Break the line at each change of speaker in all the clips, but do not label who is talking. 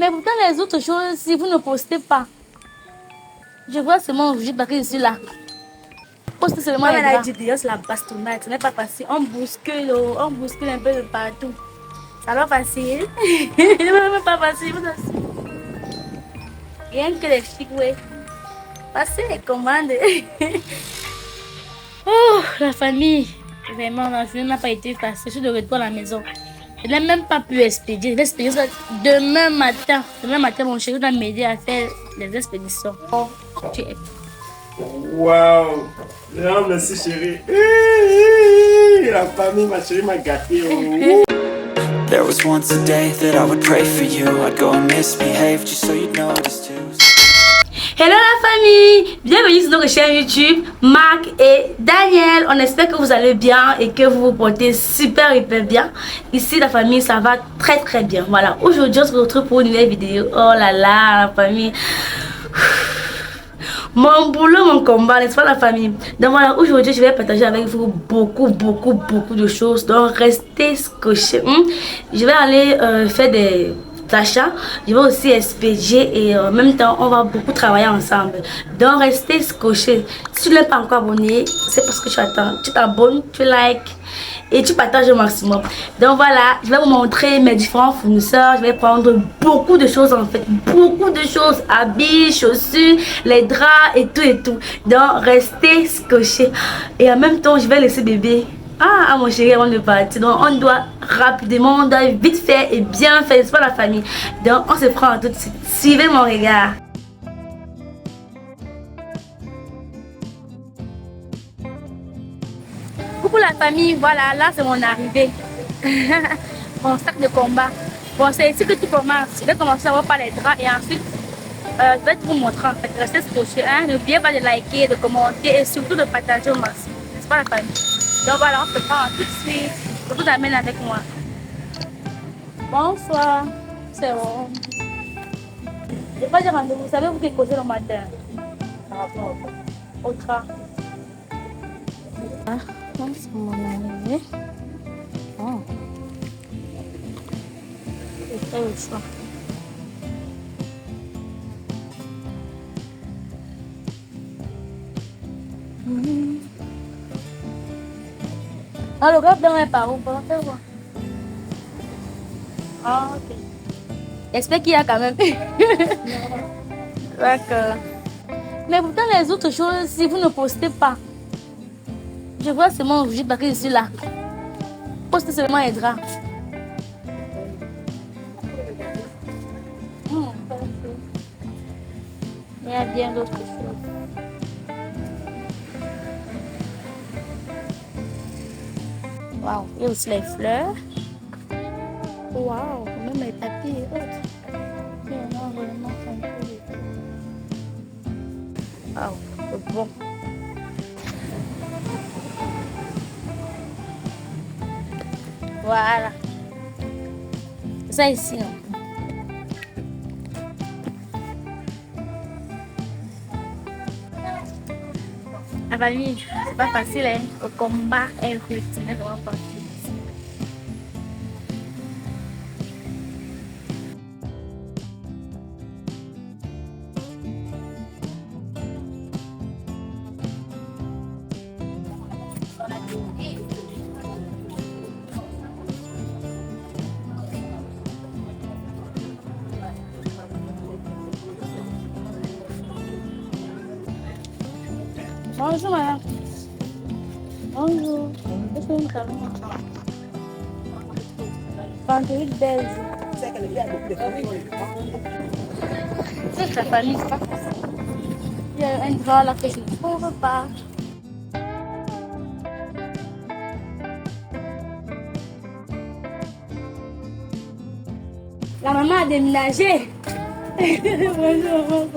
Mais pourtant, les autres choses, si vous ne postez pas, je vois seulement juste parce que je suis là. Poste seulement les draps. C'est la bastonnade, ce n'est pas facile. On bouscule un peu de partout. Ça va facile. Ce n'est pas facile. Rien que les chics, oui. Passez les commandes. Oh, la famille. Vraiment, la journée n'a pas été facile. Je suis de retour à la maison. Je n'ai même pas pu expédier. Je vais expédier ça demain matin. Demain matin, mon chéri doit m'aider à faire les expéditions. Oh, tu es.
Waouh! Non, merci chérie. La famille, ma chérie m'a gâté.
There was once a day that I would pray for you. I'd go and misbehave just so you'd notice too.
Hello la famille, bienvenue sur notre chaîne YouTube Marc et Daniel. On espère que vous allez bien et que vous vous portez super hyper bien. Ici la famille ça va très bien. Voilà, aujourd'hui on se retrouve pour une nouvelle vidéo. Oh là là la famille, mon boulot, mon combat, n'est-ce pas la famille? Donc voilà, aujourd'hui je vais partager avec vous beaucoup de choses. Donc restez scotchés. Je vais aller faire des achats, je vais aussi expédier et en même temps on va beaucoup travailler ensemble. Donc restez scotchés. Si tu n'es pas encore abonné, c'est parce que tu attends. Tu t'abonnes, tu likes et tu partages au maximum. Donc voilà, je vais vous montrer mes différents fournisseurs. Je vais prendre beaucoup de choses en fait, beaucoup de choses, habits, chaussures, les draps et tout. Donc restez scotchés et en même temps je vais laisser bébé. Ah mon chéri, avant de partir, donc on doit rapidement, on doit vite faire et bien faire, c'est pas la famille. Donc on se prend tout de suite. Suivez mon regard. Coucou la famille, voilà, là c'est mon arrivée. Mon sac de combat. Bon, c'est ici que tout commence. Je vais commencer à voir par les draps et ensuite je vais tout vous montrer en fait. Restez scotchés, hein. N'oubliez pas de liker, de commenter et surtout de partager au maximum. C'est pas la famille. Donc voilà, on se prend tout de suite. Je vous amène avec moi. Bonsoir. C'est bon. Je n'ai pas de rendez-vous. Vous savez, vous qui causez le matin. Par rapport au train. Ah, c'est mon arrivée. Oh. C'est le choix. Ah, le grave dans mes parents, on va faire voir. Ah, ok. J'espère qu'il y a quand même. D'accord. Mais pourtant, les autres choses, si vous ne postez pas, je vois seulement juste parce que je suis là. Postez seulement les draps. Il y a bien d'autres choses. Waouh, il y a aussi les fleurs. Waouh, même les tapis et autres. Il y en a vraiment un peu. Waouh, c'est bon. Voilà. C'est ça ici. La famille, c'est pas facile, hein. Le combat est rude, ce n'est vraiment pas facile. Bonjour madame. Bonjour. Est-ce que nous allons Pantoute belge. C'est sa famille, c'est pas facile. Il y a un drap là que je ne trouve pas. La maman a déménagé. Bonjour.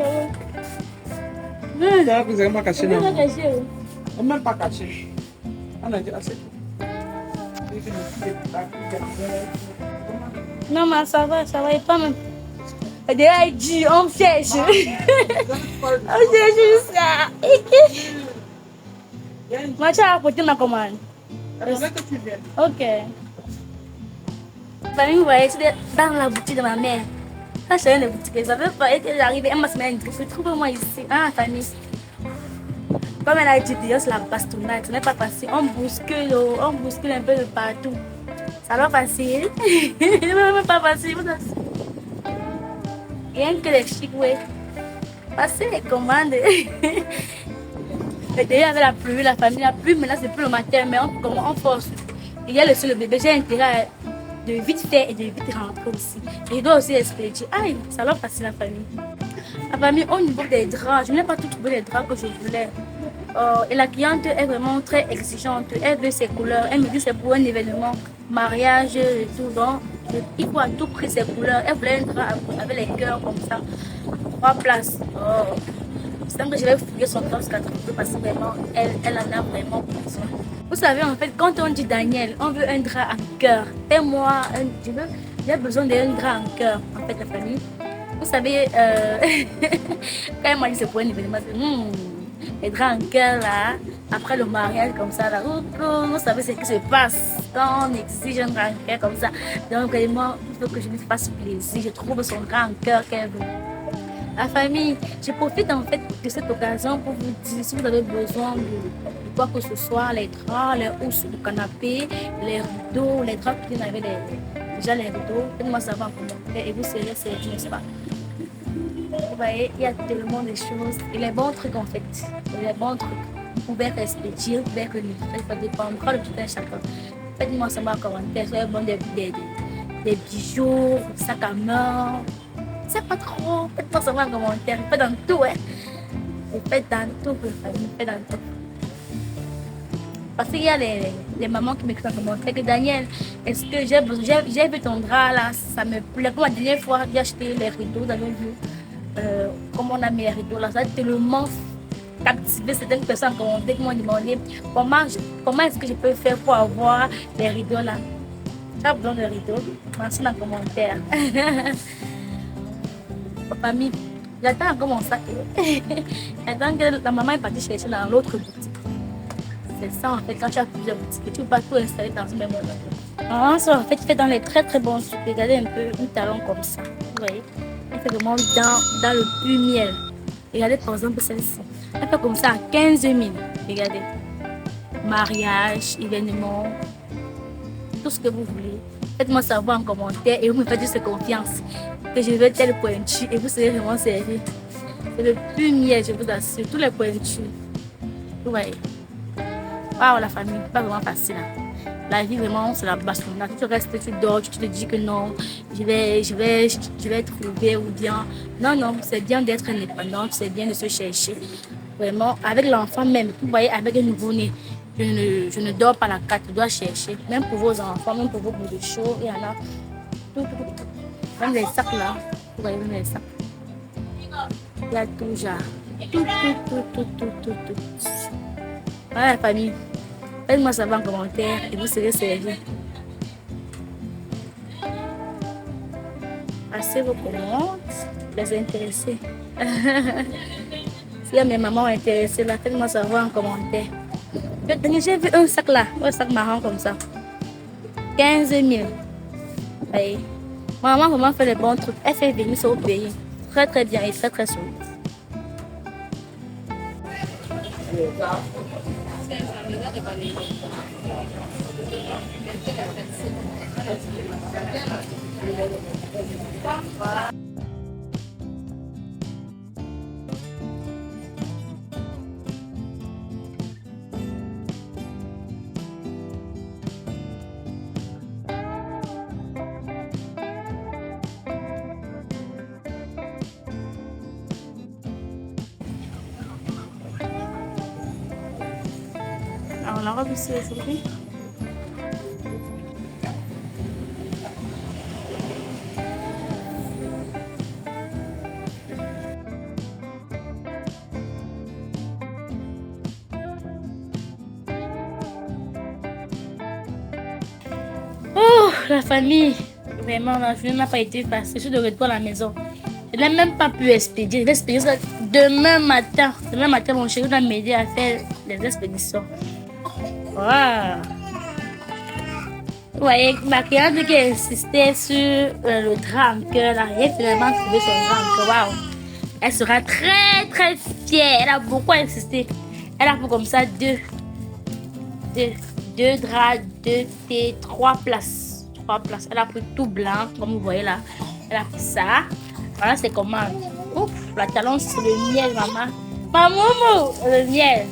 Ça, vous n'avez pas caché, non?
On
même pas caché. On a dit assez.
Non, mais ça va, il pas même. Déjà, il dit, on cherche. On cherche ça. Moi, tu as apporté ma commande. Ok. Vous voyez, c'est dans la boutique de ma mère. Quand je suis allée dans les boutiques, ça veut pas être arrivé. Elle m'a dit, trouve-moi ici. Ah, Fanny. Comme elle a dit, c'est la bastonnade. Ce n'est pas facile. On bouscule un peu de partout. Ça va facile. C'est pas facile. Rien que les chics, ouais. Passer les commandes. Et d'ailleurs, avec la pluie, la famille, la pluie, maintenant c'est plus le matin, mais on force. Il y a le bébé, j'ai intérêt de vite faire et de vite rentrer aussi. Et il doit aussi expédier. Aïe, ça va passer la famille. La famille, au niveau des draps, je n'ai pas tout trouvé les draps que je voulais. Et la cliente est vraiment très exigeante. Elle veut ses couleurs. Elle me dit que c'est pour un événement, mariage et tout. Donc, il faut à tout prix ses couleurs. Elle voulait un drap avec les cœurs comme ça. 3 places. C'est que je vais fouiller son temps jusqu'à trouver parce que vraiment, elle en a vraiment besoin. Vous savez, en fait, quand on dit Daniel, on veut un drap en cœur. Fais-moi j'ai besoin d'un drap en cœur, en fait, la famille. Vous savez, quand elle m'a dit c'est pour un événement, les draps en cœur là, après le mariage comme ça là, vous savez ce qui se passe quand on exige un drap en cœur comme ça. Donc vraiment, il faut que je lui fasse plaisir. Je trouve son drap en cœur qu'elle veut. La famille, je profite en fait de cette occasion pour vous dire si vous avez besoin de quoi que ce soit, les draps, les housses du canapé, les rideaux, les draps qui viennent avec déjà les rideaux, faites-moi savoir en commentaire et vous serez servi, n'est-ce pas? Vous voyez, il y a tellement de choses et les bons trucs en fait, les bons trucs, vous pouvez expédier, vous pouvez livrer, ça dépendra de tout un chacun. Faites-moi savoir en commentaire, soyez bon des bijoux, sacs à main. C'est pas trop, faites-moi savoir en commentaire, faites dans tout, hein. Faites dans tout, faites dans tout. Parce qu'il y a les mamans qui m'écrivent en commentaire que Daniel, est-ce que j'ai vu ton drap là, ça me plaît. Comme la dernière fois, j'ai acheté les rideaux, vous avez vu comment on a mis les rideaux là, ça a tellement captivé certaines personnes en commentaire qui m'ont demandé comment est-ce que je peux faire pour avoir les rideaux là. J'ai besoin de rideaux, mentionne en commentaire. Famille, j'attends encore mon sac. J'attends que la maman est partie chercher dans l'autre boutique. C'est ça en fait, quand tu as plusieurs boutiques, tu ne peux pas tout installer dans ce même moment. Ça en fait, fait dans les très très bons trucs. Regardez un peu une talon comme ça. Vous voyez, elle fait vraiment dans le plus miel. Regardez par exemple celle-ci. Elle fait comme ça à 15 000. Regardez. Mariage, événement, tout ce que vous voulez. Faites-moi savoir en commentaire et vous me faites juste confiance que je veux tel pointu et vous serez vraiment servi. C'est le plus miel, je vous assure, tous les pointus. Vous voyez. Waouh, la famille, pas vraiment facile. Hein. La vie vraiment, c'est la bastonnade. Tu restes, tu dors, tu te dis que non, je vais trouver ou bien. Non, c'est bien d'être indépendante, c'est bien de se chercher. Vraiment, avec l'enfant même, vous voyez, avec un nouveau-né. Je ne dors pas la carte, je dois chercher. Même pour vos enfants, même pour vos bouts de chaud, il y en a tout. Même les sacs là, vous voyez, même les sacs. Il y a tout genre. Tout. Voilà la famille. Faites-moi savoir en commentaire et vous serez servis. Passez vos commandes, les intéressés. S'il y a mes mamans intéressées là, faites-moi savoir en commentaire. J'ai vu un sac là, un sac marron comme ça. 15 000. Voyez. Ma maman vraiment fait les bons trucs. Elle fait venir ça au pays. Très très bien et très très solide. Alors la robe ici aujourd'hui. Oh la famille, vraiment la journée n'a pas été facile. Je suis de retour à la maison. Je n'ai même pas pu expédier. Je vais expédier ça demain matin. Demain matin, mon chéri va m'aider à faire les expéditions. Wow. Vous voyez, ma cliente qui insistait sur le drap en cœur, là, elle a finalement trouvé son drap en cœur. Waouh! Elle sera très très fière. Elle a beaucoup insisté. Elle a pris comme ça deux draps, 2 thés, 3 places. 3 places. Elle a pris tout blanc, comme vous voyez là. Elle a pris ça. Voilà, c'est comment. Ouf, la talon, c'est le miel, maman. Maman, le miel.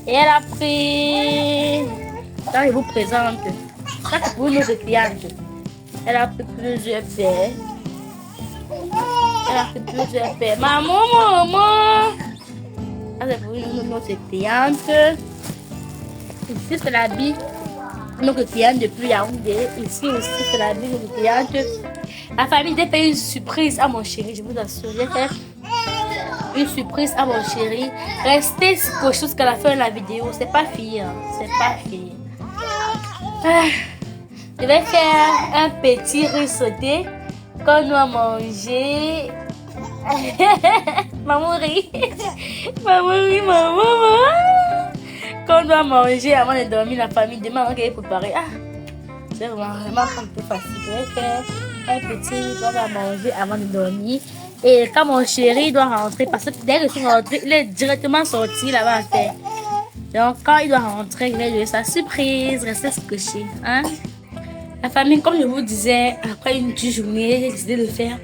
Et elle a pris. Là, je vous présente. Ça, c'est pour une autre cliente. Elle a pris plusieurs paires. Elle a pris plusieurs paires. Maman. Ça, c'est pour une autre cliente. Ici, c'est l'habit de notre cliente depuis Yaoundé. Ici aussi, c'est l'habit de notre cliente. La famille a fait une surprise à mon chéri, je vous assure. J'ai fait une surprise à mon chéri. Restez scotché jusqu'à la fin de la vidéo. C'est pas fini. Hein. C'est pas fini. Je vais faire un petit riz sauté qu'on doit manger. Maman rit. Maman. Qu'on doit manger avant de dormir. La famille demain, on va préparer. C'est vraiment un peu facile. Je vais faire un petit qu'on va manger avant de dormir. Et quand mon chéri doit rentrer, parce que dès que je suis rentrée, il est directement sorti là-bas à faire. Donc quand il doit rentrer, il va lui sa surprise, restez scotché. Hein? La famille, comme je vous disais, après une dure journée, j'ai décidé de faire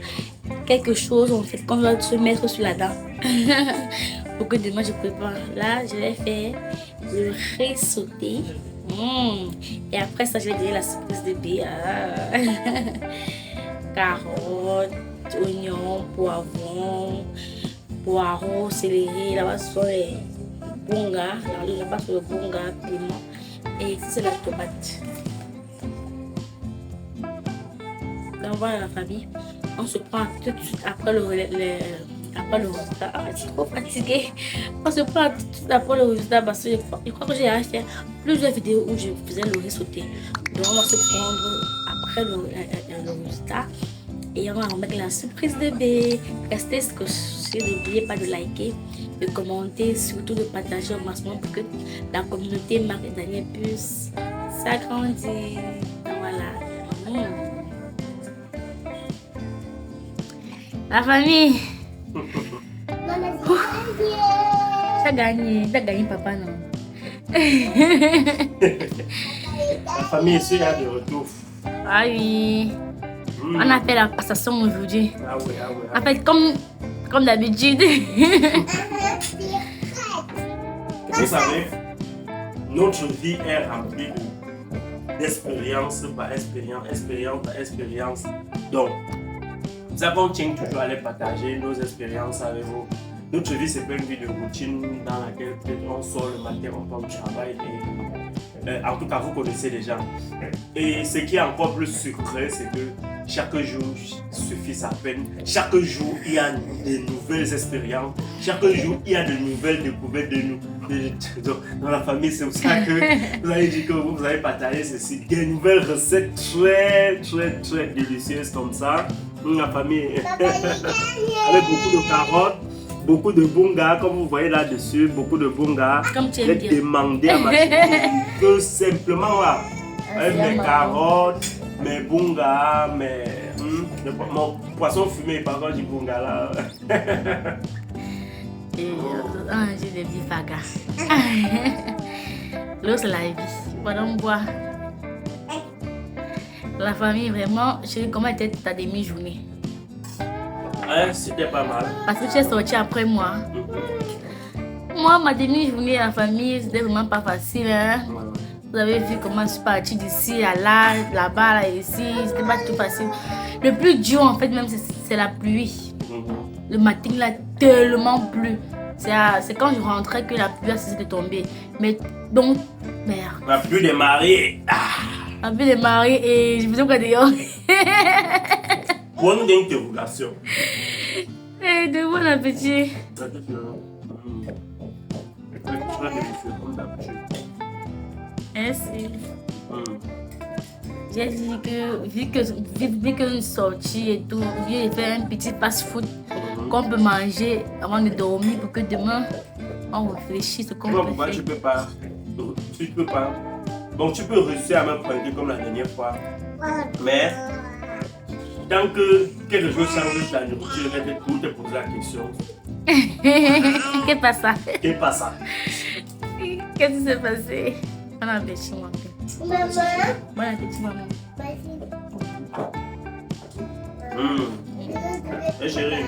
quelque chose en fait qu'on doit se mettre sur la dent. Pour que demain je prépare. Là, je vais faire le riz sauté. Et après ça, je vais donner la surprise de bébé. Carottes, oignons, poireaux, céleri. Là-bas, ce sont les bunga. Là-bas, c'est le bunga, piment. Et ici, c'est la tomate. Donc voilà la famille. On se prend tout de suite après le résultat. Je suis trop fatiguée. On se prend tout de suite après le résultat parce que je crois que j'ai fait plusieurs vidéos où je faisais le riz sauté. Donc on va se prendre après le résultat. Et on va remettre la surprise de bébé. Restez scotchés, n'oubliez pas de liker, de commenter, surtout de partager au maximum pour que la communauté Marc et Daniel puisse s'agrandir. Voilà. La famille. T'as gagné papa non?
La famille ici est de retour.
Ah oui. On a fait la passation aujourd'hui.
Ah oui.
En fait, comme d'habitude.
Vous savez, notre vie est remplie d'expérience par expérience. Donc, ça qu'on tient toujours à les partager nos expériences avec vous. Notre vie, c'est pas une vie de routine dans laquelle peut-être on sort le matin, on part au travail et en tout cas, vous connaissez déjà. Et ce qui est encore plus sucré, c'est que chaque jour suffit sa peine. Chaque jour, il y a de nouvelles expériences. Chaque jour, il y a de nouvelles découvertes de nous. Dans la famille, c'est pour ça que vous avez dit que vous avez partagé ceci. Des nouvelles recettes très délicieuses comme ça. La famille, avec beaucoup de carottes, beaucoup de bunga, comme vous voyez là-dessus, beaucoup de bunga.
Comme tu aimes bien.
Demandé à ma chérie que simplement là, avec mes carottes, mes bunga, mon poisson fumé, par contre, du bunga là.
Et j'ai des bifagas. L'eau, c'est la vie. Voilà, on boit. La famille, vraiment, je sais comment était ta demi-journée.
Ouais, c'était pas mal.
Parce que tu es sorti après moi. Moi, ma demi-journée, la famille, c'était vraiment pas facile. Hein? Vous avez vu comment je suis partie d'ici à là-bas, là, ici. C'était pas tout facile. Le plus dur, en fait, même, c'est la pluie. Le matin, là, tellement plu. C'est quand je rentrais que la pluie a cessé de tomber. Mais donc, merde.
La pluie des mariés.
La pluie des mariés et je me suis pas dehors.
Bonne interrogation.
Et de bon appétit.
Très délicieux, comme d'habitude.
Merci. J'ai dit que vu que une sortie et tout, j'ai fait un petit fast-food qu'on peut manger avant de dormir pour que demain on réfléchisse ce qu'on peut faire.
Tu peux pas. Donc tu peux réussir à me pranker comme la dernière fois. Mais tant que quelque chose change ta nourriture, je vais toujours te poser la question.
Qu'est-ce pas ça?
Qu'est-ce pas ça?
Qu'est-ce qui s'est passé? Bon appétit, mon père.
Maman.
Bon appétit, maman.
Et chérie,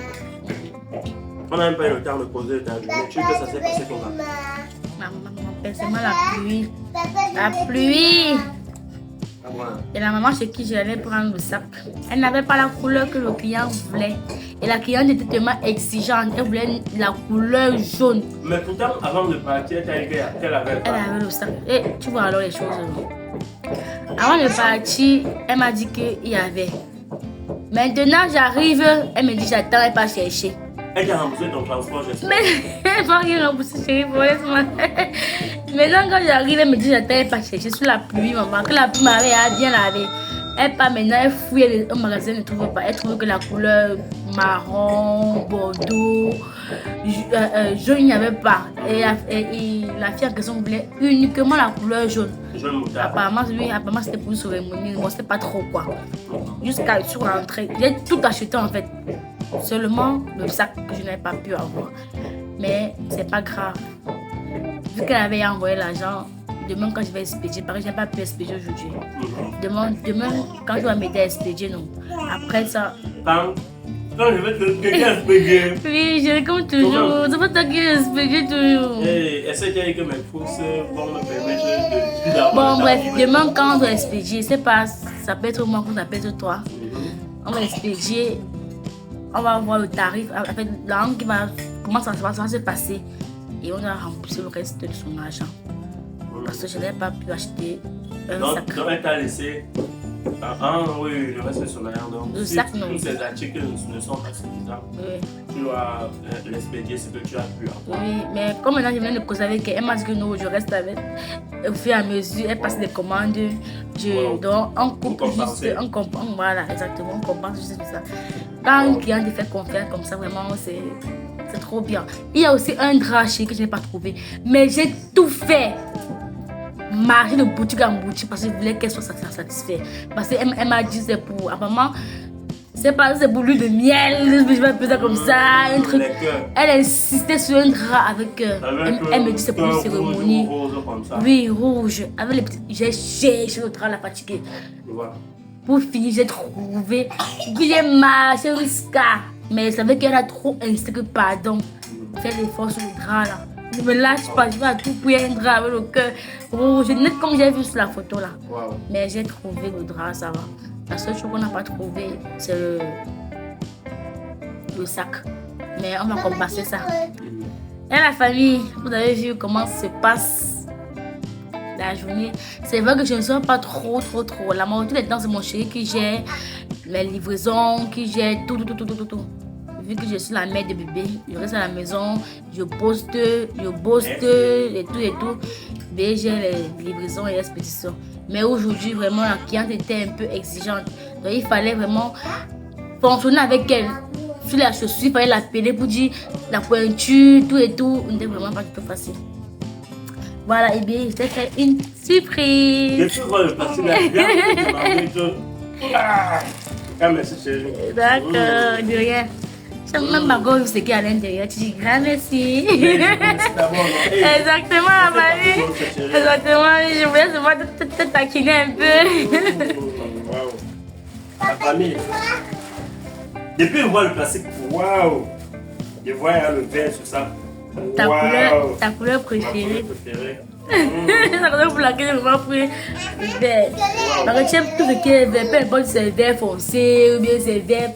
on n'a même pas eu le temps de poser ta journée. Tu sais que ça s'est passé comment?
Maman, mon père, c'est moi la pluie. La pluie!
Ah, voilà.
Et la maman chez qui j'allais prendre le sac, elle n'avait pas la couleur que le client voulait. Et la cliente était tellement exigeante, elle voulait la couleur jaune.
Mais pourtant, avant de partir, qu'elle avait
Elle avait le sac. Et tu vois alors les choses. Avant de partir, elle m'a dit qu'il y avait. Maintenant, j'arrive, elle me dit j'attends, elle pas chercher.
Elle t'a remboursé ton transport, j'espère.
Mais elle va rien rembourser, chérie, laisse-moi. Maintenant, quand j'arrive, elle me dit j'attends, elle pas chercher sous la pluie, maman. Que la pluie m'avait bien lavé. Elle part maintenant, elle fouille au magasin, elle ne trouve pas. Elle trouve que la couleur marron, bordeaux, jaune, il n'y avait pas. Et la fille en question voulait uniquement la couleur jaune.
Jaune moutarde.
Apparemment c'était pour une cérémonie, moi c'était pas trop quoi. Jusqu'à sur l'entrée, j'ai tout acheté en fait. Seulement le sac que je n'avais pas pu avoir. Mais c'est pas grave. Vu qu'elle avait envoyé l'argent, demain quand je vais expédier, parce que je n'ai pas pu expédier aujourd'hui. Demain quand je vais m'aider à expédier, non. Après ça.
Quand je vais te expédier.
Oui, je comme toujours. C'est pas toi qui expédier toujours.
Est-ce qu'il y a que mes forces vont me permettre de.
Bon, bref, demain quand on doit expédier, c'est pas. Ça peut être moi ou ça peut être toi. On va expédier. On va voir le tarif. En fait, comment ça va se passer. Et on va rembourser le reste de son argent. Parce que je n'ai pas pu acheter un sac.
Donc elle t'a laissé. Oui, le reste de son argent. Donc,
Le
si
sac, non.
tous ces articles ne sont pas suffisants,
Oui.
tu dois l'expédier ce que tu as pu avoir.
Oui, mais comme maintenant je viens de causer avec elle, elle m'a dit que non, je reste avec. Au fur et à mesure, elle passe des commandes. Donc on coupe juste, on comprend, voilà, exactement, on comprend juste ça. Quand un client te fait confiance comme ça, vraiment, c'est trop bien. Il y a aussi un drap chez que je n'ai pas trouvé, mais j'ai tout fait. Marcher de boutique en boutique parce que je voulais qu'elle soit satisfaite. Parce qu'elle m'a dit c'est pour, apparemment, c'est pas c'est pour l'huile de miel, je vais appeler ça comme ça, un truc. Elle insistait sur un drap avec elle me dit c'est pour une cérémonie.
Rose comme ça.
Oui, rouge. Avec les petits, j'ai cherché le drap, la fatiguée.
Voilà.
Pour finir, j'ai trouvé. Puis j'ai marché jusqu'à. Mais je savais qu'elle a trop insisté que pardon. Fais l'effort sur le drap là. Ne me lâche pas, je vais à tout pour un drap avec le cœur rouge, net comme j'ai vu sur la photo là.
Wow.
Mais j'ai trouvé le drap, ça va. La seule chose qu'on n'a pas trouvé, c'est le sac. Mais on va compenser ça. Et la famille, vous avez vu comment se passe la journée. C'est vrai que je ne sors pas trop. La majorité des temps, c'est mon chéri qui gère les livraisons, qui gère tout. Vu que je suis la mère de bébé, je reste à la maison, je poste, et tout. Mais j'ai les livraisons et l'expédition. Mais aujourd'hui, vraiment, la cliente était un peu exigeante. Donc, il fallait vraiment fonctionner avec elle. Sur la chaussure, il fallait l'appeler pour dire la pointure, tout et tout. C'était vraiment pas du tout facile. Voilà, et bien, je t'ai fait une surprise.
Je suis le plastique là. Ah, merci chérie.
D'accord, de rien. C'est même ma gorge, c'est qui est à l'intérieur. Tu dis grand merci. Exactement, la famille. Exactement, je voulais seulement te taquiner un peu.
Waouh. La famille. Depuis je vois le plastique, waouh. Je vois le vert sur ça.
Ta couleur préférée. La couleur pour laquelle je vais prendre le vert. Parce que tu aimes tout ce qui est vert. Peu importe si c'est vert foncé ou bien c'est vert.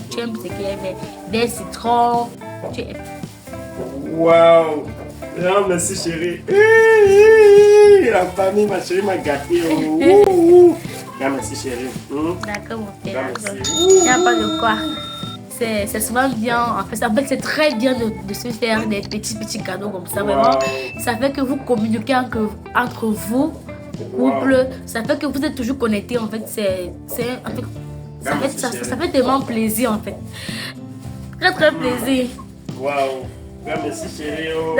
Tu aimes ce qui est vert. Vert citron. Tu aimes.
Waouh. Non, merci chérie. La famille, ma chérie m'a gâté. Merci chérie.
D'accord mon père. Il n'y a pas de quoi. C'est souvent bien, en fait c'est très bien de se faire des petits cadeaux comme ça, vraiment. Ça fait que vous communiquez entre vous, couple, ça fait que vous êtes toujours connectés en fait, ça fait tellement plaisir en fait. Très plaisir.
Waouh. Merci chérie. Oh.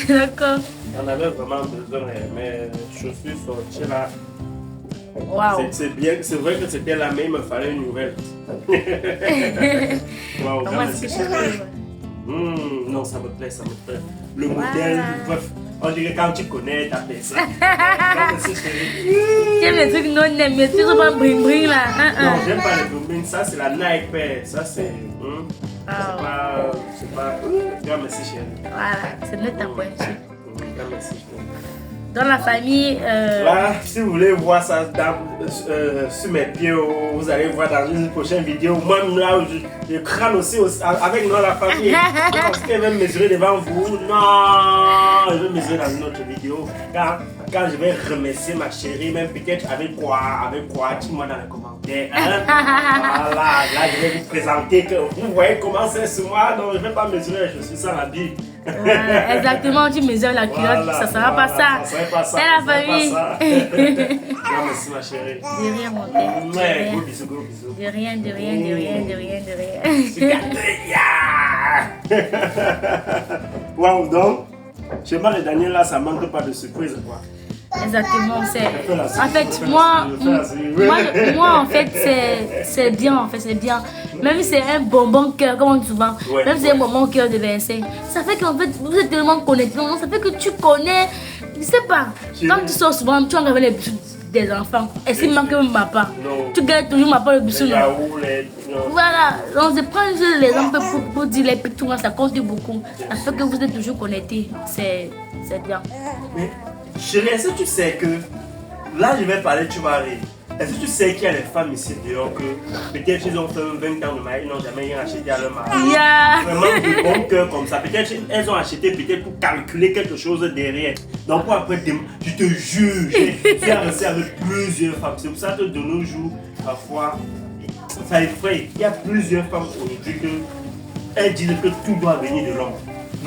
D'accord.
On avait vraiment besoin, mes chaussures sorties là.
Waouh.
C'est bien, c'est vrai que c'était la même, il me fallait une nouvelle. Waouh,
Moi,
merci
c'est
chérie. Non, ça me plaît, ça me plaît. Le modèle, bref, on dirait quand tu connais ta personne. Merci chérie.
J'aime les trucs non name, mais tu sais pas bring là.
Non, j'aime pas les bombines, ça c'est la Nike Pair, ça c'est. C'est pas. Merci chérie.
Voilà, c'est notre pointu.
Merci chérie.
Dans la famille.
Là, si vous voulez voir ça sur mes pieds, vous allez voir dans une prochaine vidéo. Moi, là, je crâne aussi avec nous, la famille. Parce qu'elle va me mesurer devant vous. Non, je vais mesurer dans une autre vidéo. Quand je vais remercier ma chérie, même peut-être avec quoi, dis-moi dans les commentaires. Hein? Voilà, là, je vais vous présenter que vous voyez comment c'est sur moi. Donc, je ne vais pas mesurer, je suis sans habit.
Exactement, tu mesures la culotte, voilà, ça sera pas ça.
Ça serait pas ça.
C'est la famille.
Non, merci ma chérie.
De rien, mon père.
Ouais, gros bisous, gros bisous.
De rien.
Waouh, donc, chez Marie et Daniel, là, ça manque pas de surprise, quoi.
Exactement, c'est. En fait, moi, en fait, c'est bien, en fait, c'est bien. Même si c'est un bonbon cœur, comme on dit souvent, même si c'est un bonbon cœur de 25, ça fait qu'en fait, vous êtes tellement connectés, ça fait que tu connais, je sais pas, quand tu sors souvent, tu enlèves les bisous des enfants. Est-ce qu'il manque ma part? Tu gardes toujours ma part le bisou, non? Voilà, on se prend juste les exemples pour dire les petits, ça compte beaucoup. Ça fait que vous êtes toujours connectés, c'est bien.
Mais, chérie, est-ce que tu sais que, là je vais parler, tu vas rire. Est-ce que tu sais qu'il y a des femmes ici dehors que peut-être ils ont fait 20 ans de mariage, ils n'ont jamais rien acheté à leur mari. Vraiment de bon cœur comme ça. Peut-être elles ont acheté peut-être pour calculer quelque chose derrière. Donc pour après, je te jure, j'ai resté avec plusieurs femmes. C'est pour ça que de nos jours, parfois, ça effraie. Il y a plusieurs femmes aujourd'hui que elles disent que tout doit venir de l'homme.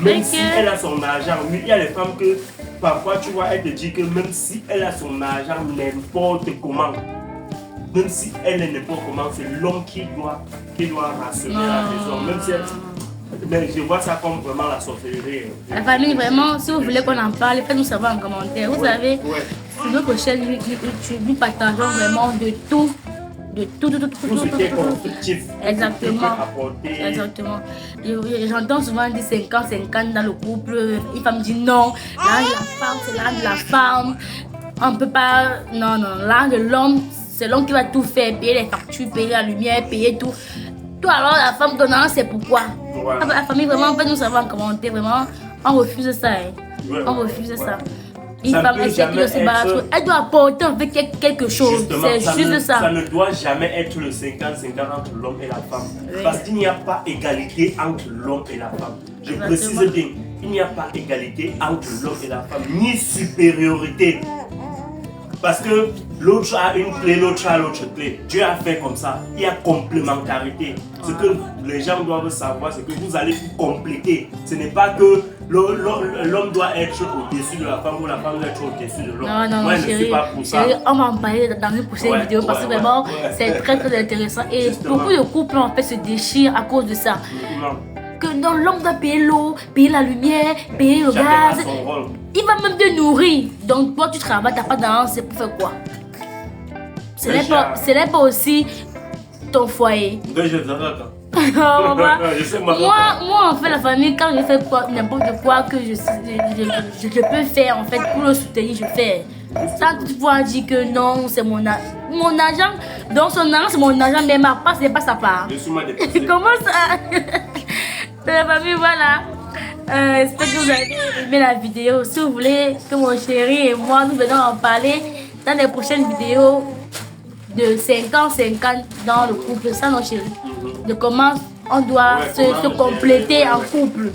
Même si elle a son argent, oui, il y a les femmes que parfois tu vois, elle te dit que même si elle a son argent n'importe comment, même si elle est n'importe comment, c'est l'homme qui doit rassurer la maison. Même si elle... Mais je vois ça comme vraiment la sorcellerie.
La famille, vraiment, si vous voulez qu'on en parle, faites-nous savoir en commentaire. Vous savez, sur notre chaîne YouTube, nous partageons vraiment de tout. Tout
ce qui est constructif.
Exactement. J'entends souvent dire 50-50 dans le couple. Une femme dit non, l'âge de la femme, c'est l'âge de la femme. On ne peut pas. Non, l'âge de l'homme, c'est l'homme qui va tout faire, payer les factures, payer la lumière, payer tout. Toi alors, la femme donnant, c'est pourquoi. La famille, vraiment, peut nous savoir en commentaire. Vraiment, on refuse ça. On refuse ça. Une femme, elle doit apporter en fait quelque chose. C'est juste ça.
Ça ne doit jamais être le 50-50 entre l'homme et la femme. Parce qu'il n'y a pas égalité entre l'homme et la femme. Je précise bien, il n'y a pas égalité entre l'homme et la femme, ni supériorité. Parce que l'autre a une clé, l'autre a l'autre clé. Dieu a fait comme ça. Il y a complémentarité. Ce que les gens doivent savoir, c'est que vous allez vous compléter. Ce n'est pas que l'homme doit être au-dessus de la femme ou la femme doit être au-dessus de l'homme.
Non, chérie, je ne suis pas pour ça. On va en parler dans une prochaine vidéo parce que vraiment, c'est très intéressant. Et beaucoup de couples en fait se déchirent à cause de ça. Que l'homme doit payer l'eau, payer la lumière, payer le gaz. Il va même te nourrir. Donc toi tu travailles, tu n'as pas d'argent, c'est pour faire quoi? Ce n'est pas aussi ton foyer. Moi en fait la famille, quand je fais n'importe quoi que je peux faire en fait pour le soutenir, je fais. Sans toutefois dire que non, c'est mon argent. Donc son argent c'est mon argent, mais ma part c'est pas sa part. Comment ça? La famille, voilà. J'espère que vous avez aimé la vidéo. Si vous voulez que mon chéri et moi nous venons en parler dans les prochaines vidéos de 50-50 dans le couple, ça non chéri, de comment on doit se compléter en couple.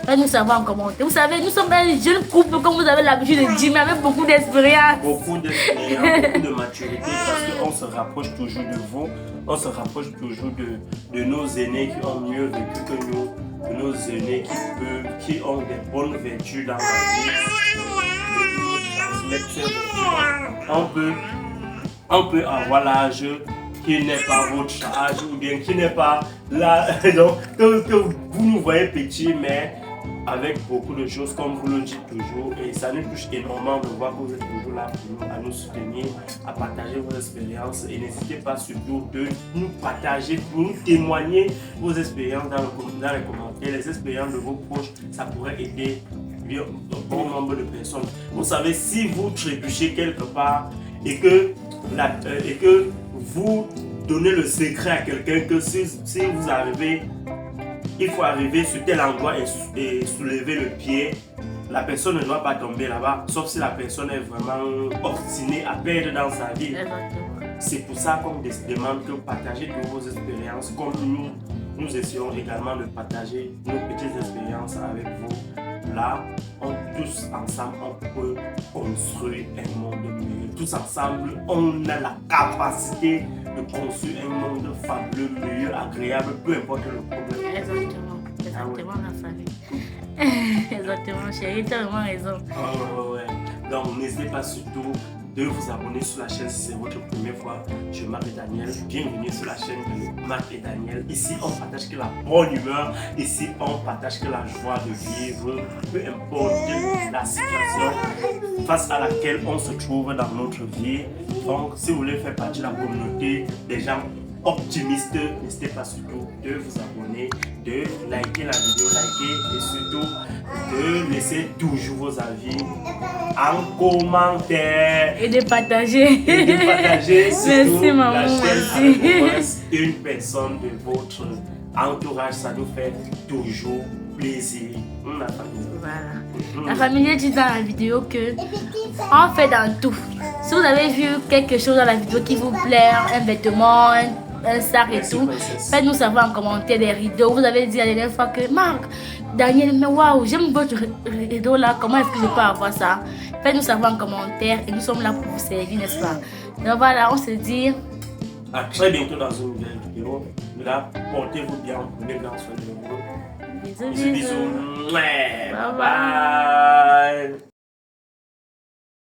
Faites-nous savoir en commentaire. Vous savez, nous sommes un jeune couple, comme vous avez l'habitude de dire, mais avec beaucoup d'expérience.
Beaucoup d'expérience, beaucoup de maturité, parce qu'on se rapproche toujours de vous, on se rapproche toujours de nos aînés qui ont mieux vécu que nous, de nos aînés qui ont des bonnes vertus dans la vie. On peut avoir l'âge qui n'est pas votre âge ou bien qui n'est pas là, donc que vous nous voyez petit, mais avec beaucoup de choses, comme vous le dites toujours, et ça nous touche énormément de voir que vous êtes toujours là pour nous, à nous soutenir, à partager vos expériences, et n'hésitez pas surtout de nous partager, pour nous témoigner vos expériences dans les commentaires, les expériences de vos proches, ça pourrait aider un bon nombre de personnes. Vous savez, si vous trébuchez quelque part et que vous donnez le secret à quelqu'un que si vous arrivez, il faut arriver sur tel endroit et soulever le pied, la personne ne doit pas tomber là-bas, sauf si la personne est vraiment obstinée à perdre dans sa vie. C'est pour ça qu'on demande que vous partagez toutes vos expériences, comme nous essayons également de partager nos petites expériences avec vous. Là, tous ensemble, on peut construire un monde mieux. Tous ensemble, on a la capacité de construire un monde fabuleux, mieux, agréable, peu importe le problème.
Exactement, la famille. Exactement, chérie, tu as vraiment raison.
Ouais. Donc, n'hésitez pas surtout de vous abonner sur la chaîne si c'est votre première fois. Je suis Marc et Daniel. Bienvenue sur la chaîne de Marc et Daniel. Ici, on partage que la bonne humeur. Ici, on partage que la joie de vivre. Peu importe la situation face à laquelle on se trouve dans notre vie. Donc, si vous voulez faire partie de la communauté des gens optimistes, n'hésitez pas surtout de vous abonner, de liker la vidéo, et surtout de laisser toujours vos avis en commentaire
et de partager.
Surtout
merci maman,
la chaîne
merci.
avec une personne de votre entourage, ça nous fait toujours plaisir. La famille.
Voilà. La famille dit dans la vidéo que on fait dans tout. Si vous avez vu quelque chose dans la vidéo qui vous plaît, un vêtement, un sac et tout, faites-nous savoir en commentaire des rideaux. Vous avez dit la dernière fois que Marc, Daniel, mais waouh, j'aime votre rideau là, comment est-ce que je peux avoir ça? Faites-nous savoir en commentaire et nous sommes là pour vous servir, n'est-ce pas? Donc voilà, on se dit
à très bientôt dans une nouvelle vidéo. Là, portez-vous bien, prenez bien soin de vous.
bisous,
Bisous. Bye bye.